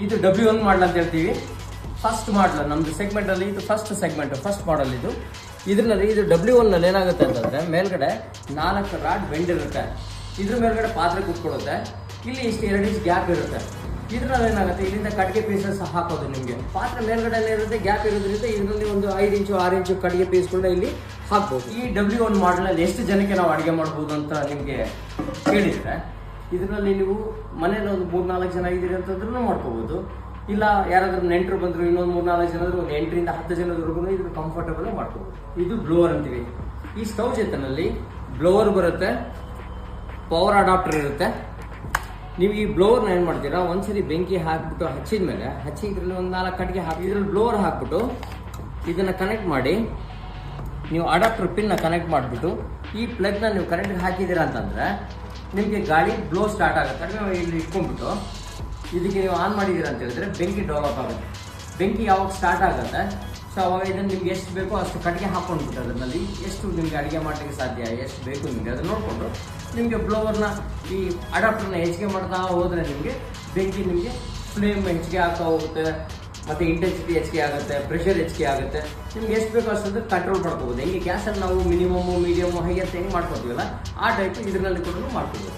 ಇದು W1 ಮಾಡಲ್ ಅಂತ ಹೇಳ್ತೀವಿ. ಫಸ್ಟ್ ಮಾಡಲ್ ನಮ್ದು ಸೆಗ್ಮೆಂಟ್ ಅಲ್ಲಿ ಇದು ಫಸ್ಟ್ ಮಾಡಲ್ ಇದು. ಇದರಲ್ಲಿ ಇದು W1 ನಲ್ಲಿ ಏನಾಗುತ್ತೆ ಅಂತಂದ್ರೆ ಮೇಲ್ಗಡೆ 4 ರಾಡ್ ಬೆಂಡ್ ಇರುತ್ತೆ. ಇದ್ರ ಮೇಲ್ಗಡೆ ಪಾತ್ರೆ ಕೂತ್ಕೊಳ್ಳುತ್ತೆ. ಇಲ್ಲಿ ಇಷ್ಟು 2 ಇಂಚ್ ಗ್ಯಾಪ್ ಇರುತ್ತೆ. ಇದ್ರಲ್ಲಿ ಏನಾಗುತ್ತೆ, ಇಲ್ಲಿಂದ ಕಟ್ಟಿಗೆ ಪೀಸಸ್ ಹಾಕೋದು. ನಿಮಗೆ ಪಾತ್ರೆ ಮೇಲ್ಗಡೆ ಇರುತ್ತೆ, ಗ್ಯಾಪ್ ಇರೋದ್ರಿಂದ ಇದರಲ್ಲಿ ಒಂದು 5 ಇಂಚು 6 ಇಂಚು ಕಟ್ಟಿಗೆ ಪೀಸ್ಗಳನ್ನ ಇಲ್ಲಿ ಹಾಕ್ಬೋದು. ಈ W1 ಮಾಡಲಲ್ಲಿ ಎಷ್ಟು ಜನಕ್ಕೆ ನಾವು ಅಡುಗೆ ಮಾಡ್ಬೋದು ಅಂತ ನಿಮಗೆ ಕೇಳಿದ್ರೆ, ಇದರಲ್ಲಿ ನೀವು ಮನೇಲಿ ಒಂದು 3-4 ಜನ ಇದ್ದೀರಿ ಅಂತಂದ್ರೂ ಮಾಡ್ಕೋಬಹುದು. ಇಲ್ಲ ಯಾರಾದ್ರೂ ನೆಂಟರು ಬಂದ್ರು ಇನ್ನೊಂದು 3-4 ಜನ ಒಂದು 8ರಿಂದ 10 ಜನದವರೆಗೂ ಇದು ಕಂಫರ್ಟಬಲ್ ಮಾಡ್ಕೋಬಹುದು. ಇದು ಬ್ಲೋವರ್ ಅಂತೀವಿ. ಈ ಸ್ಟವ್ ಜೊತೆನಲ್ಲಿ ಬ್ಲೋವರ್ ಬರುತ್ತೆ, ಪವರ್ ಅಡಾಪ್ಟರ್ ಇರುತ್ತೆ. ನೀವು ಈ ಬ್ಲೋವರ್ನ ಏನು ಮಾಡ್ತೀರಾ, ಒಂದ್ಸರಿ ಬೆಂಕಿ ಹಾಕ್ಬಿಟ್ಟು ಹಚ್ಚಿದ್ಮೇಲೆ ಇದ್ರಲ್ಲಿ ಒಂದು 4 ಕಟ್ಟಿಗೆ ಹಾಕಿ ಇದ್ರಲ್ಲಿ ಬ್ಲೋವರ್ ಹಾಕ್ಬಿಟ್ಟು ಇದನ್ನ ಕನೆಕ್ಟ್ ಮಾಡಿ, ನೀವು ಅಡಾಪ್ಟರ್ ಪಿನ್ನ ಕನೆಕ್ಟ್ ಮಾಡಿಬಿಟ್ಟು ಈ ಪ್ಲಗ್ನ ನೀವು ಕರೆಂಟ್ಗೆ ಹಾಕಿದ್ದೀರಾ ಅಂತಂದ್ರೆ ನಿಮಗೆ ಗಾಳಿ ಬ್ಲೋ ಸ್ಟಾರ್ಟ್ ಆಗುತ್ತೆ. ನೀವು ಇಲ್ಲಿ ಇಟ್ಕೊಂಡ್ಬಿಟ್ಟು ಇದಕ್ಕೆ ನೀವು ಆನ್ ಮಾಡಿದ್ದೀರಾ ಅಂತ ಹೇಳಿದ್ರೆ ಬೆಂಕಿ ಡೆವಲಪ್ ಆಗುತ್ತೆ. ಬೆಂಕಿ ಯಾವಾಗ ಸ್ಟಾರ್ಟ್ ಆಗುತ್ತೆ, ಸೊ ಅವಾಗ ಇದನ್ನು ನಿಮ್ಗೆ ಎಷ್ಟು ಬೇಕೋ ಅಷ್ಟು ಕಟ್ಟಿಗೆ ಹಾಕ್ಕೊಂಡ್ಬಿಟ್ಟು ಅದರಲ್ಲಿ ಎಷ್ಟು ನಿಮಗೆ ಅಡುಗೆ ಮಾಡಲಿಕ್ಕೆ ಸಾಧ್ಯ, ಎಷ್ಟು ಬೇಕು ನಿಮಗೆ ಅದನ್ನು ನೋಡಿಕೊಂಡು ನಿಮಗೆ ಬ್ಲೋವರ್ನ ಈ ಅಡಾಪ್ಟರ್ನ ಹೆಚ್ಚಿಗೆ ಮಾಡ್ತಾ ಹೋದರೆ ನಿಮಗೆ ಬೆಂಕಿ ನಿಮಗೆ ಫ್ಲೇಮ್ ಹೆಚ್ಚಿಗೆ ಆಗ್ತಾ ಹೋಗುತ್ತೆ, ಮತ್ತು ಇಂಟೆನ್ಸಿಟಿ ಹೆಚ್ಚಿಗೆ ಆಗುತ್ತೆ, ಪ್ರೆಷರ್ ಹೆಚ್ಚಿಗೆ ಆಗುತ್ತೆ. ನಿಮ್ಗೆ ಎಷ್ಟು ಬೇಕೋ ಅಷ್ಟೊಂದು ಕಂಟ್ರೋಲ್ ಮಾಡ್ಕೋಬೋದು. ಹೆಂಗೆ ಗ್ಯಾಸಲ್ಲಿ ನಾವು ಮಿನಿಮಮ್, ಮೀಡಿಯಮ್, ಹೈ ಅಂತ ಹೆಂಗೆ ಮಾಡ್ಕೊತೀವಲ್ಲ ಆ ಟೈಪ್ ಇದರಲ್ಲಿ ಕೂಡ ಮಾಡ್ಕೋಬೋದು.